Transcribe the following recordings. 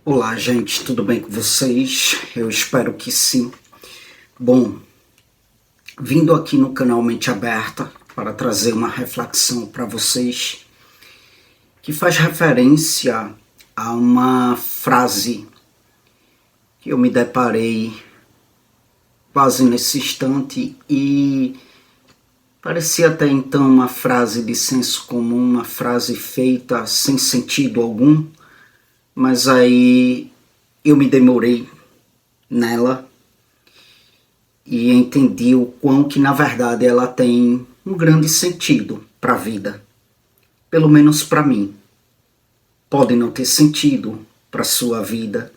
Olá, gente, tudo bem com vocês? Eu espero que sim. Bom, vindo aqui no canal Mente Aberta para trazer uma reflexão para vocês que faz referência a uma frase que eu me deparei quase nesse instante e parecia até então uma frase de senso comum, uma frase feita sem sentido algum, mas aí eu me demorei nela e entendi o quão que na verdade ela tem um grande sentido para a vida, pelo menos para mim. Pode não ter sentido para a sua vida,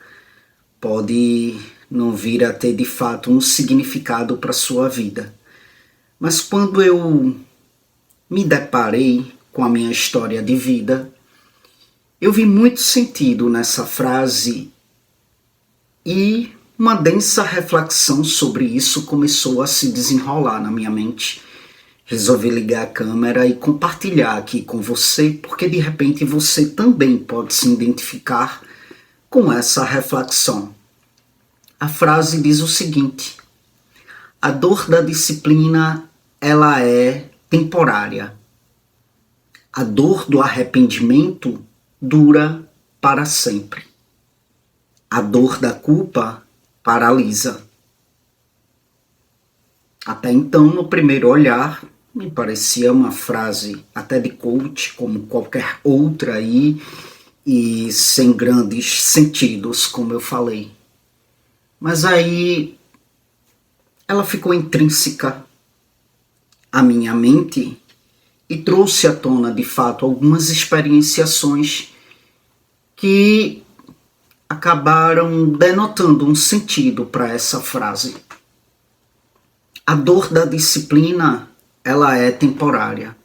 pode não vir a ter de fato um significado para a sua vida, mas quando eu me deparei com a minha história de vida, eu vi muito sentido nessa frase e uma densa reflexão sobre isso começou a se desenrolar na minha mente. Resolvi ligar a câmera e compartilhar aqui com você, porque de repente você também pode se identificar com essa reflexão. A frase diz o seguinte: a dor da disciplina, ela é temporária. A dor do arrependimento dura para sempre. A dor da culpa paralisa. Até então, no primeiro olhar, me parecia uma frase até de coach, como qualquer outra aí, e sem grandes sentidos, como eu falei. Mas aí ela ficou intrínseca à minha mente e trouxe à tona, de fato, algumas experienciações que acabaram denotando um sentido para essa frase. A dor da disciplina, ela é temporária.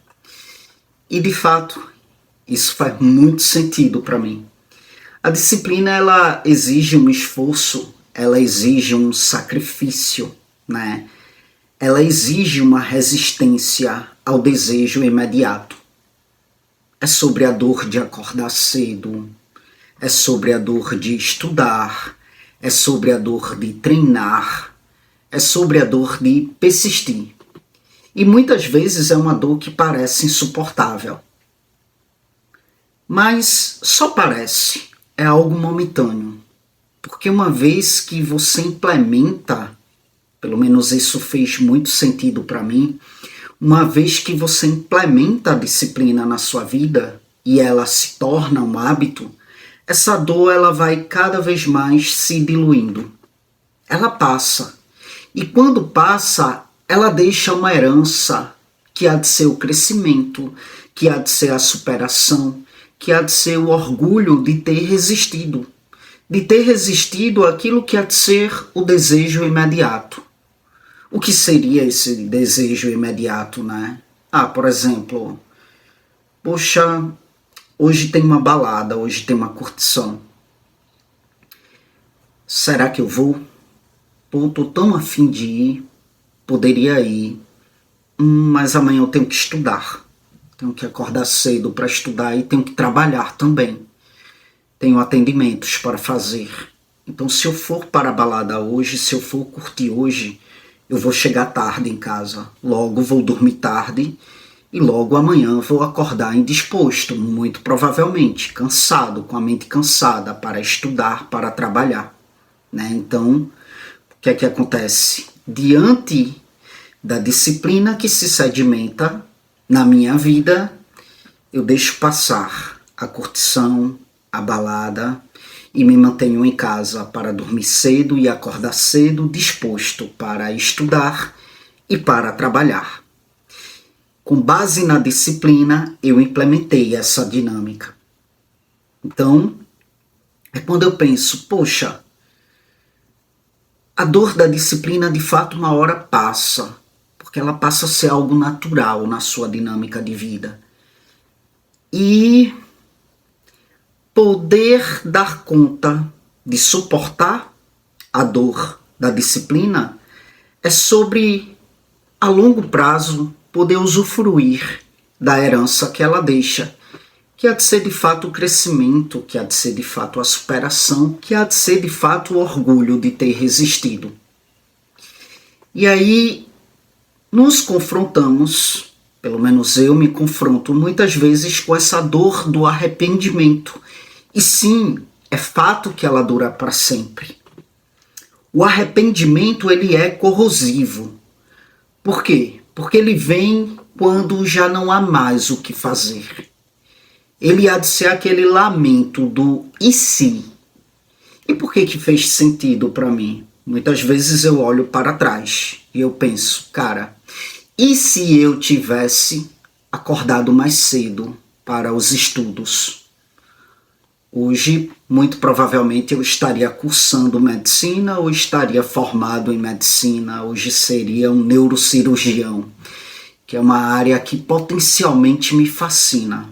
E de fato, isso faz muito sentido para mim. A disciplina, ela exige um esforço, ela exige um sacrifício, né? Ela exige uma resistência ao desejo imediato. É sobre a dor de acordar cedo, é sobre a dor de estudar, é sobre a dor de treinar, é sobre a dor de persistir. E muitas vezes é uma dor que parece insuportável. Mas só parece, é algo momentâneo. Porque uma vez que você implementa, pelo menos isso fez muito sentido para mim, uma vez que você implementa a disciplina na sua vida e ela se torna um hábito, essa dor ela vai cada vez mais se diluindo. Ela passa. E quando passa, ela deixa uma herança que há de ser o crescimento, que há de ser a superação, que há de ser o orgulho de ter resistido. De ter resistido àquilo que há de ser o desejo imediato. O que seria esse desejo imediato, né? Por exemplo, poxa, hoje tem uma balada, hoje tem uma curtição. Será que eu vou? Pô, tô tão afim de ir, poderia ir, mas amanhã eu tenho que estudar. Tenho que acordar cedo para estudar e tenho que trabalhar também. Tenho atendimentos para fazer. Então, se eu for para a balada hoje, se eu for curtir hoje, eu vou chegar tarde em casa. Logo vou dormir tarde e logo amanhã vou acordar indisposto, muito provavelmente, cansado, com a mente cansada para estudar, para trabalhar. Né? Então, o que é que acontece? Diante da disciplina que se sedimenta na minha vida, eu deixo passar a curtição, a balada e me mantenho em casa para dormir cedo e acordar cedo, disposto para estudar e para trabalhar. Com base na disciplina, eu implementei essa dinâmica. Então, é quando eu penso, poxa, a dor da disciplina de fato uma hora passa, porque ela passa a ser algo natural na sua dinâmica de vida. E poder dar conta de suportar a dor da disciplina é sobre, a longo prazo, poder usufruir da herança que ela deixa, que há de ser de fato o crescimento, que há de ser de fato a superação, que há de ser de fato o orgulho de ter resistido. E aí nos confrontamos, pelo menos eu me confronto muitas vezes com essa dor do arrependimento. E sim, é fato que ela dura para sempre. O arrependimento, ele é corrosivo. Por quê? Porque ele vem quando já não há mais o que fazer. Ele há de ser aquele lamento do e se? E por que fez sentido para mim? Muitas vezes eu olho para trás e eu penso, cara, e se eu tivesse acordado mais cedo para os estudos? Hoje, muito provavelmente, eu estaria cursando medicina ou estaria formado em medicina. Hoje seria um neurocirurgião, que é uma área que potencialmente me fascina.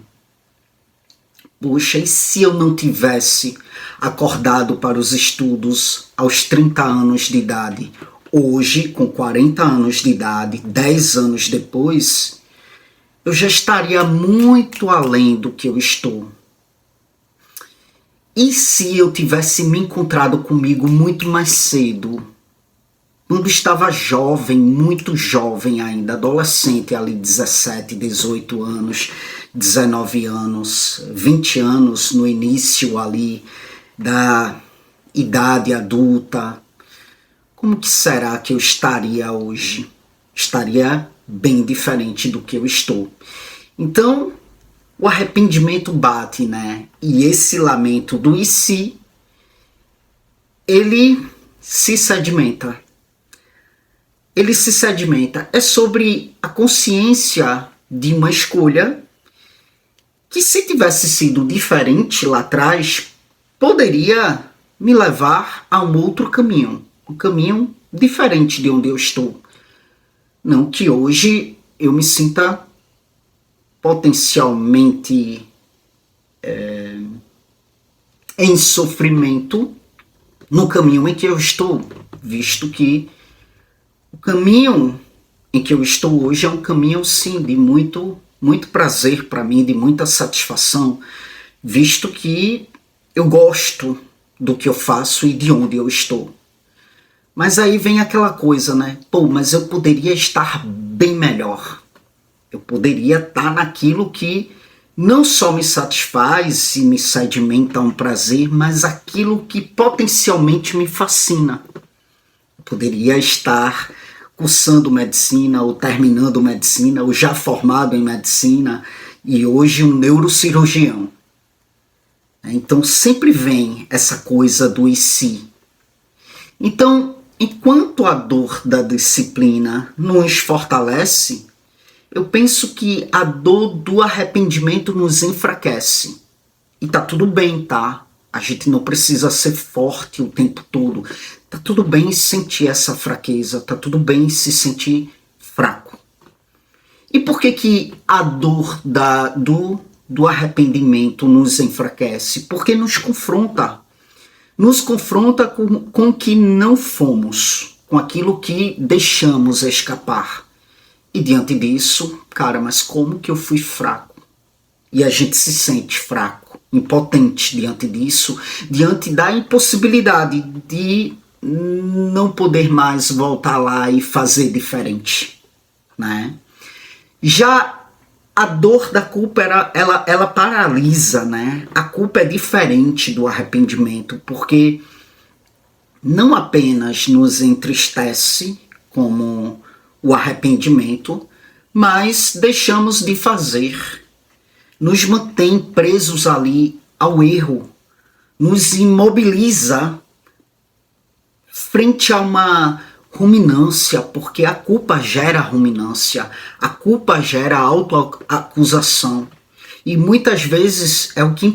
Poxa, e se eu não tivesse acordado para os estudos aos 30 anos de idade? Hoje, com 40 anos de idade, 10 anos depois, eu já estaria muito além do que eu estou. E se eu tivesse me encontrado comigo muito mais cedo, quando estava jovem, muito jovem ainda, adolescente ali, 17, 18 anos, 19 anos, 20 anos no início ali da idade adulta, como que será que eu estaria hoje? Estaria bem diferente do que eu estou. Então, o arrependimento bate, né? E esse lamento do e se, ele se sedimenta. Ele se sedimenta. É sobre a consciência de uma escolha que, se tivesse sido diferente lá atrás, poderia me levar a um outro caminho. Um caminho diferente de onde eu estou. Não que hoje eu me sinta potencialmente em sofrimento no caminho em que eu estou, visto que o caminho em que eu estou hoje é um caminho, sim, de muito prazer para mim, de muita satisfação, visto que eu gosto do que eu faço e de onde eu estou. Mas aí vem aquela coisa, né? Pô, mas eu poderia estar bem melhor. Eu poderia estar naquilo que não só me satisfaz e me sedimenta um prazer, mas aquilo que potencialmente me fascina. Eu poderia estar cursando medicina, ou terminando medicina, ou já formado em medicina, e hoje um neurocirurgião. Então sempre vem essa coisa do e se. Então, enquanto a dor da disciplina nos fortalece, eu penso que a dor do arrependimento nos enfraquece. E tá tudo bem, tá? A gente não precisa ser forte o tempo todo. Tá tudo bem sentir essa fraqueza, tá tudo bem se sentir fraco. E por que a dor do arrependimento nos enfraquece? Porque nos confronta. Nos confronta com o que não fomos, com aquilo que deixamos escapar. E diante disso, cara, mas como que eu fui fraco? E a gente se sente fraco, impotente diante disso, diante da impossibilidade de não poder mais voltar lá e fazer diferente, né? Já a dor da culpa, ela paralisa, né? A culpa é diferente do arrependimento, porque não apenas nos entristece, como o arrependimento, mas deixamos de fazer, nos mantém presos ali ao erro, nos imobiliza frente a uma ruminância, porque a culpa gera ruminância, a culpa gera autoacusação, e muitas vezes é o que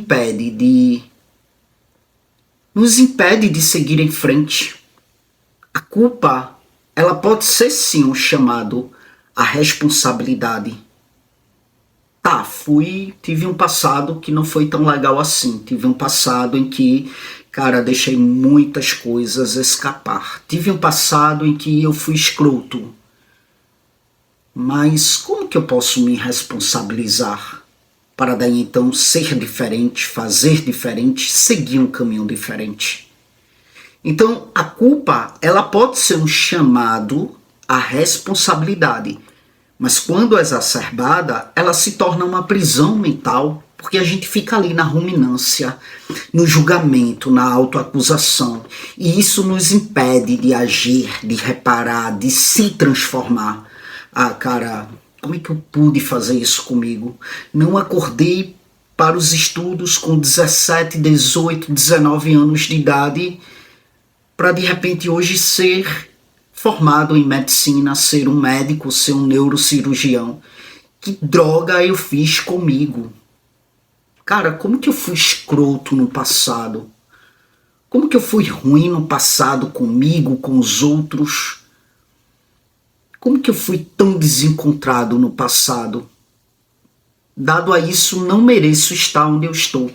nos impede de seguir em frente. A culpa, ela pode ser sim um chamado à responsabilidade. Tá, tive um passado que não foi tão legal assim. Tive um passado em que, cara, deixei muitas coisas escapar. Tive um passado em que eu fui escroto. Mas como que eu posso me responsabilizar? para daí então ser diferente, fazer diferente, seguir um caminho diferente. Então a culpa, ela pode ser um chamado à responsabilidade, mas quando exacerbada, ela se torna uma prisão mental, porque a gente fica ali na ruminância, no julgamento, na autoacusação, e isso nos impede de agir, de reparar, de se transformar. Ah, cara, como é que eu pude fazer isso comigo? Não acordei para os estudos com 17, 18, 19 anos de idade para de repente hoje ser formado em medicina, ser um médico, ser um neurocirurgião. Que droga eu fiz comigo? Cara, como que eu fui escroto no passado? Como que eu fui ruim no passado comigo, com os outros? Como que eu fui tão desencontrado no passado? Dado a isso, não mereço estar onde eu estou.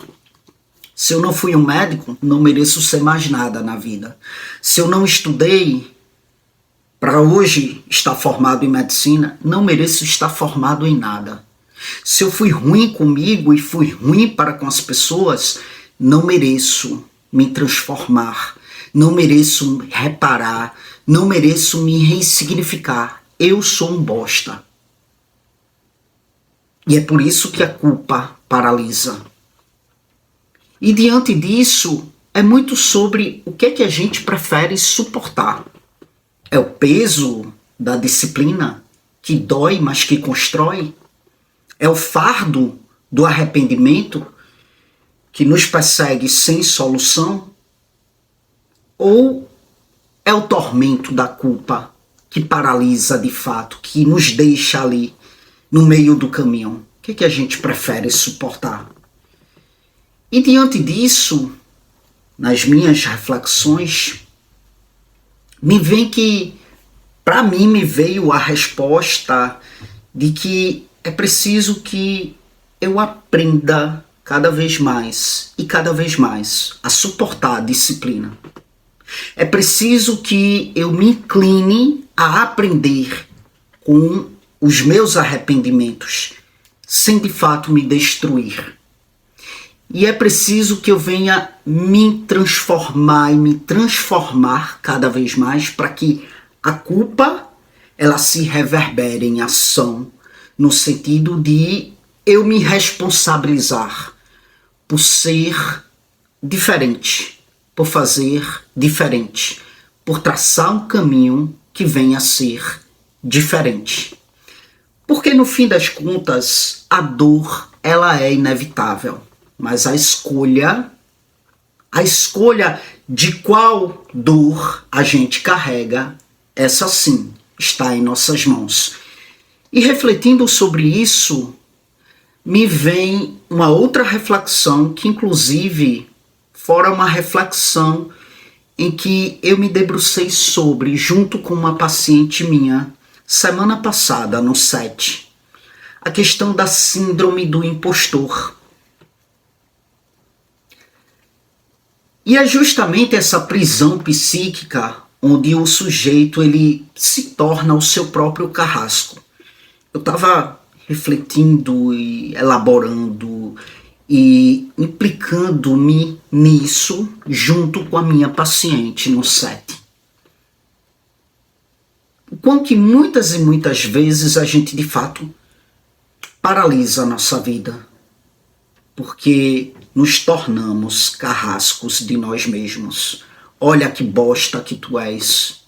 Se eu não fui um médico, não mereço ser mais nada na vida. Se eu não estudei para hoje estar formado em medicina, não mereço estar formado em nada. Se eu fui ruim comigo e fui ruim para com as pessoas, não mereço me transformar, não mereço reparar, não mereço me ressignificar. Eu sou um bosta. E é por isso que a culpa paralisa. E diante disso, é muito sobre o que é que a gente prefere suportar. É o peso da disciplina que dói, mas que constrói? É o fardo do arrependimento que nos persegue sem solução? Ou é o tormento da culpa que paralisa de fato, que nos deixa ali no meio do caminho? O que é que a gente prefere suportar? E diante disso, nas minhas reflexões, para mim me veio a resposta de que é preciso que eu aprenda cada vez mais e cada vez mais a suportar a disciplina. É preciso que eu me incline a aprender com os meus arrependimentos, sem de fato me destruir. E é preciso que eu venha me transformar e me transformar cada vez mais para que a culpa ela se reverbere em ação, no sentido de eu me responsabilizar por ser diferente, por fazer diferente, por traçar um caminho que venha a ser diferente. Porque no fim das contas, a dor ela é inevitável, mas a escolha de qual dor a gente carrega, essa sim está em nossas mãos. E refletindo sobre isso, me vem uma outra reflexão que inclusive fora uma reflexão em que eu me debrucei sobre, junto com uma paciente minha, semana passada, no SET, a questão da síndrome do impostor. E é justamente essa prisão psíquica onde o sujeito ele se torna o seu próprio carrasco. Eu estava refletindo e elaborando e implicando-me nisso junto com a minha paciente no SET. O quão que muitas e muitas vezes a gente de fato paralisa a nossa vida, porque nos tornamos carrascos de nós mesmos. Olha que bosta que tu és.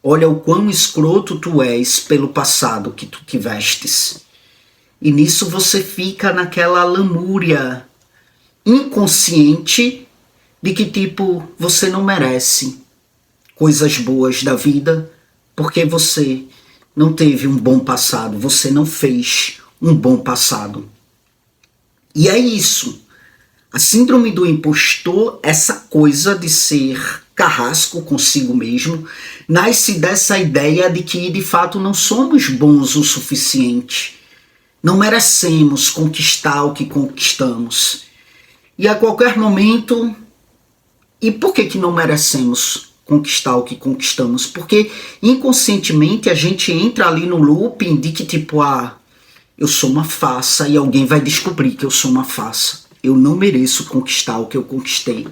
Olha o quão escroto tu és pelo passado que tu tivestes. E nisso você fica naquela lamúria inconsciente de que tipo, você não merece coisas boas da vida porque você não teve um bom passado, você não fez um bom passado. E é isso. A síndrome do impostor, essa coisa de ser carrasco consigo mesmo, nasce dessa ideia de que de fato não somos bons o suficiente. Não merecemos conquistar o que conquistamos. E a qualquer momento... E por que não merecemos conquistar o que conquistamos? Porque inconscientemente a gente entra ali no looping de que tipo, eu sou uma farsa e alguém vai descobrir que eu sou uma farsa. Eu não mereço conquistar o que eu conquistei.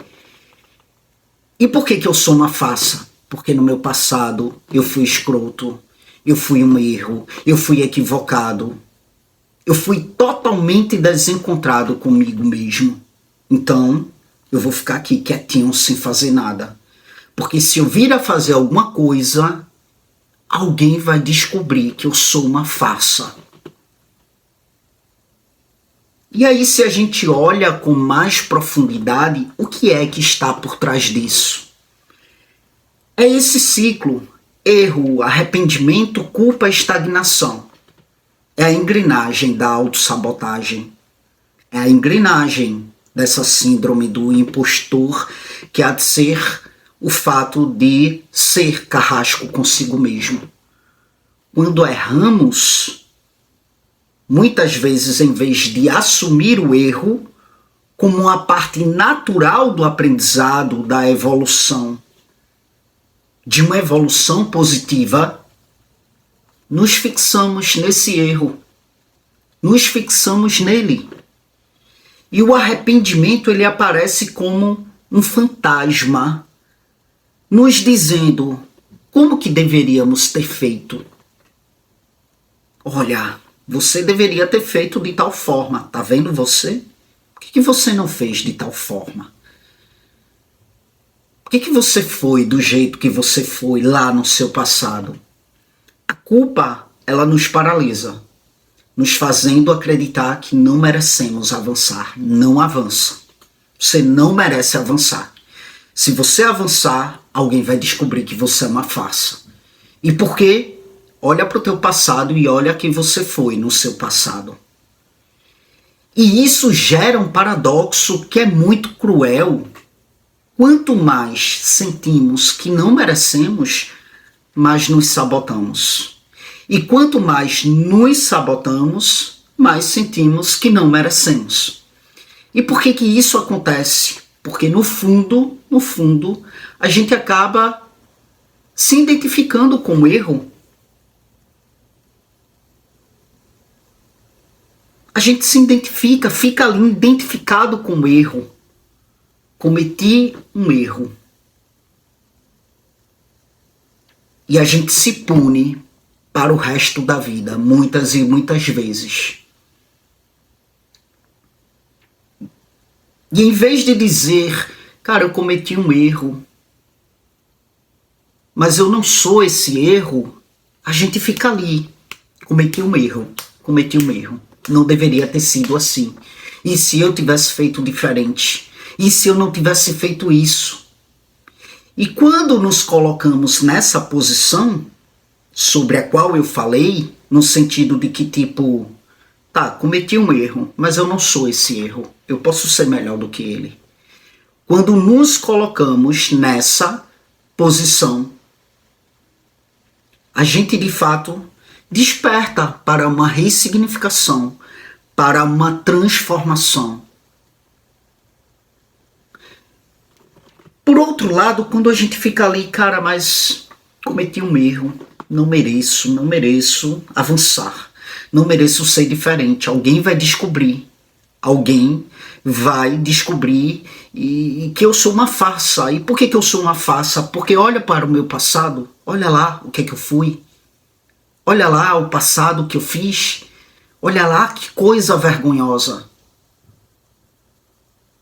E por que eu sou uma farsa? Porque no meu passado eu fui escroto, eu fui um erro, eu fui equivocado. Eu fui totalmente desencontrado comigo mesmo. Então, eu vou ficar aqui quietinho sem fazer nada. Porque se eu vir a fazer alguma coisa, alguém vai descobrir que eu sou uma farsa. E aí, se a gente olha com mais profundidade, o que é que está por trás disso? É esse ciclo: erro, arrependimento, culpa, estagnação. É a engrenagem da autossabotagem. É a engrenagem dessa síndrome do impostor, que há de ser o fato de ser carrasco consigo mesmo. Quando erramos, muitas vezes, em vez de assumir o erro como uma parte natural do aprendizado, da evolução, de uma evolução positiva, nos fixamos nesse erro, nos fixamos nele. E o arrependimento, ele aparece como um fantasma, nos dizendo como que deveríamos ter feito. Olha, você deveria ter feito de tal forma, tá vendo você? Por que você não fez de tal forma? Por que você foi do jeito que você foi lá no seu passado? A culpa, ela nos paralisa, nos fazendo acreditar que não merecemos avançar. Não avança. Você não merece avançar. Se você avançar, alguém vai descobrir que você é uma farsa. E por quê? Olha para o teu passado e olha quem você foi no seu passado. E isso gera um paradoxo que é muito cruel. Quanto mais sentimos que não merecemos, mais nos sabotamos. E quanto mais nos sabotamos, mais sentimos que não merecemos. E por que isso acontece? Porque no fundo, a gente acaba se identificando com o erro. A gente se identifica, fica ali identificado com o erro. Cometi um erro. E a gente se pune para o resto da vida, muitas e muitas vezes. E em vez de dizer, cara, eu cometi um erro, mas eu não sou esse erro, a gente fica ali. Cometi um erro. Não deveria ter sido assim. E se eu tivesse feito diferente? E se eu não tivesse feito isso? E quando nos colocamos nessa posição, sobre a qual eu falei, no sentido de que tipo, tá, cometi um erro, mas eu não sou esse erro. Eu posso ser melhor do que ele. Quando nos colocamos nessa posição, a gente de fato desperta para uma ressignificação, para uma transformação. Por outro lado, quando a gente fica ali, cara, mas cometi um erro, não mereço avançar, não mereço ser diferente, alguém vai descobrir e que eu sou uma farsa. E por que eu sou uma farsa? Porque olha para o meu passado, olha lá o que eu fui, olha lá o passado que eu fiz, olha lá que coisa vergonhosa.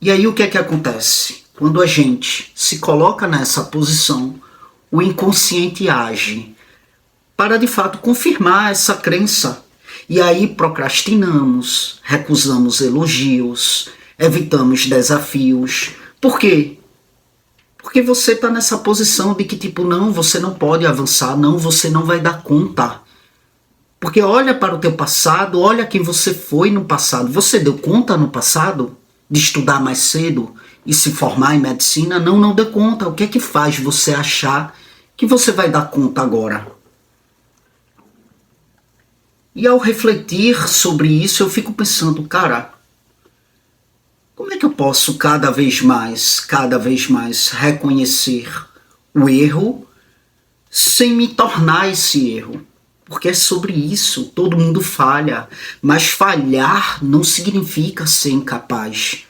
E aí o que acontece? Quando a gente se coloca nessa posição, o inconsciente age para de fato confirmar essa crença. E aí procrastinamos, recusamos elogios, evitamos desafios. Por quê? Porque você está nessa posição de que tipo, não, você não pode avançar, não, você não vai dar conta. Porque olha para o teu passado, olha quem você foi no passado. Você deu conta no passado de estudar mais cedo e se formar em medicina? Não deu conta. O que é que faz você achar que você vai dar conta agora? E ao refletir sobre isso, eu fico pensando, cara, como é que eu posso cada vez mais reconhecer o erro sem me tornar esse erro? Porque é sobre isso, todo mundo falha, mas falhar não significa ser incapaz.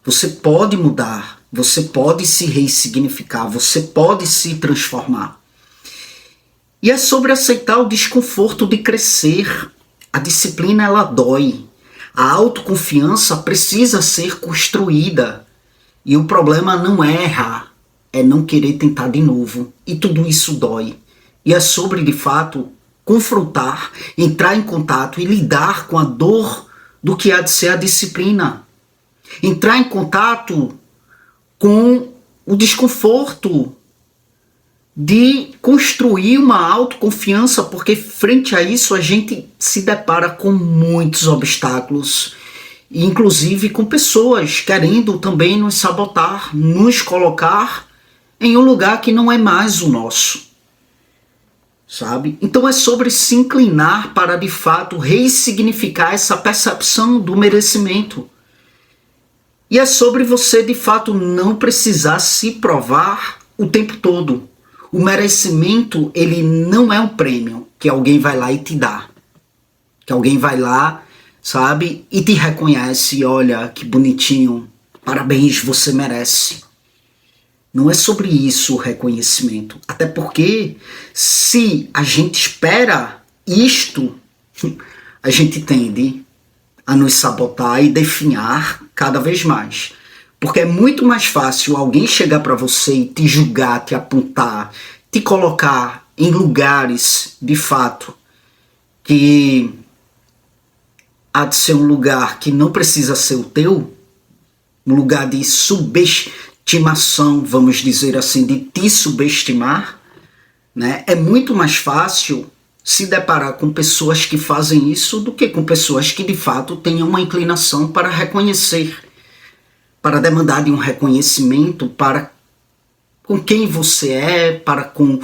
Você pode mudar, você pode se ressignificar, você pode se transformar. E é sobre aceitar o desconforto de crescer. A disciplina, ela dói. A autoconfiança precisa ser construída. E o problema não é errar, é não querer tentar de novo. E tudo isso dói. E é sobre, de fato, confrontar, entrar em contato e lidar com a dor do que há de ser a disciplina. Entrar em contato com o desconforto de construir uma autoconfiança, porque frente a isso a gente se depara com muitos obstáculos, inclusive com pessoas querendo também nos sabotar, nos colocar em um lugar que não é mais o nosso, sabe? Então é sobre se inclinar para de fato ressignificar essa percepção do merecimento. E é sobre você de fato não precisar se provar o tempo todo. O merecimento, ele não é um prêmio que alguém vai lá e te dá. Que alguém vai lá, sabe, e te reconhece, olha que bonitinho, parabéns, você merece. Não é sobre isso o reconhecimento. Até porque se a gente espera isto, a gente tende a nos sabotar e definhar cada vez mais. Porque é muito mais fácil alguém chegar para você e te julgar, te apontar, te colocar em lugares, de fato, que há de ser um lugar que não precisa ser o teu, um lugar de subestimação, vamos dizer assim, de te subestimar, né? É muito mais fácil se deparar com pessoas que fazem isso do que com pessoas que de fato tenham uma inclinação para reconhecer, para demandar de um reconhecimento para com quem você é, para com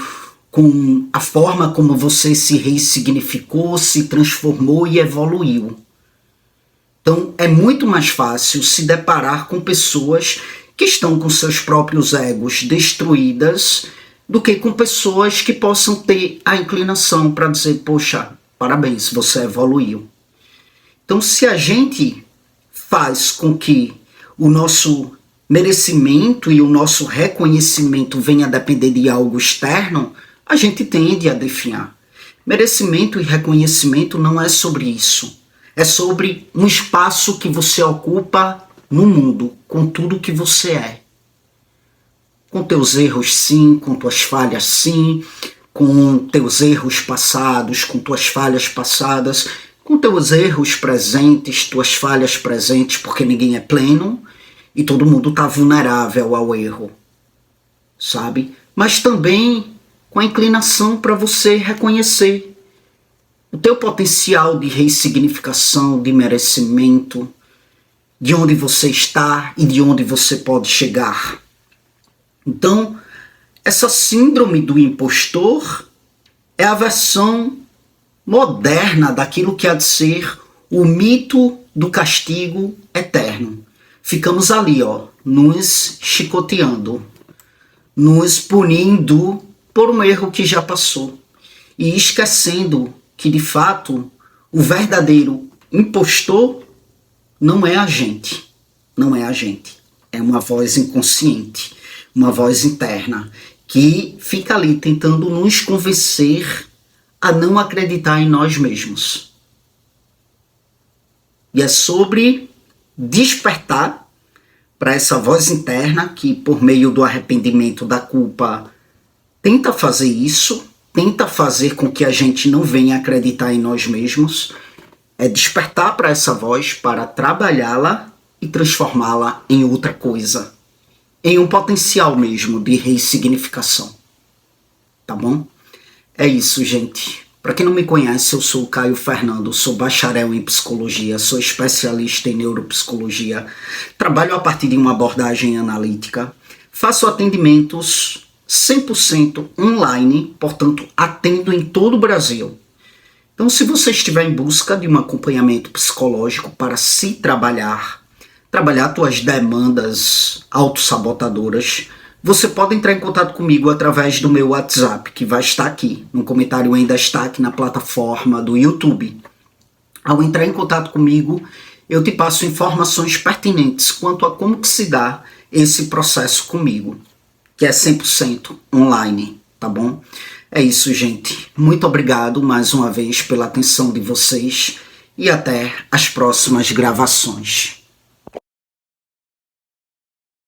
a forma como você se ressignificou, se transformou e evoluiu. Então é muito mais fácil se deparar com pessoas que estão com seus próprios egos destruídas do que com pessoas que possam ter a inclinação para dizer, poxa, parabéns, você evoluiu. Então se a gente faz com que o nosso merecimento e o nosso reconhecimento venha a depender de algo externo, a gente tende a definhar. Merecimento e reconhecimento não é sobre isso. É sobre um espaço que você ocupa no mundo, com tudo que você é. Com teus erros sim, com tuas falhas sim, com teus erros passados, com tuas falhas passadas, com teus erros presentes, tuas falhas presentes, porque ninguém é pleno e todo mundo está vulnerável ao erro, sabe? Mas também com a inclinação para você reconhecer o teu potencial de ressignificação, de merecimento, de onde você está e de onde você pode chegar. Então, essa síndrome do impostor é a versão moderna daquilo que há de ser o mito do castigo eterno. Ficamos ali, nos chicoteando, nos punindo por um erro que já passou e esquecendo que, de fato, o verdadeiro impostor não é a gente, não é a gente. É uma voz inconsciente, uma voz interna que fica ali tentando nos convencer a não acreditar em nós mesmos. E é sobre despertar para essa voz interna que, por meio do arrependimento da culpa, tenta fazer isso, tenta fazer com que a gente não venha acreditar em nós mesmos. É despertar para essa voz, para trabalhá-la e transformá-la em outra coisa, em um potencial mesmo de ressignificação. Tá bom? É isso, gente. Para quem não me conhece, eu sou o Caio Fernando, sou bacharel em psicologia, sou especialista em neuropsicologia, trabalho a partir de uma abordagem analítica, faço atendimentos 100% online, portanto, atendo em todo o Brasil. Então, se você estiver em busca de um acompanhamento psicológico para se trabalhar suas demandas autossabotadoras, Você pode entrar em contato comigo através do meu WhatsApp, que vai estar aqui, no comentário ainda está aqui na plataforma do YouTube. Ao entrar em contato comigo, eu te passo informações pertinentes quanto a como que se dá esse processo comigo, que é 100% online, tá bom? É isso, gente. Muito obrigado mais uma vez pela atenção de vocês e até as próximas gravações.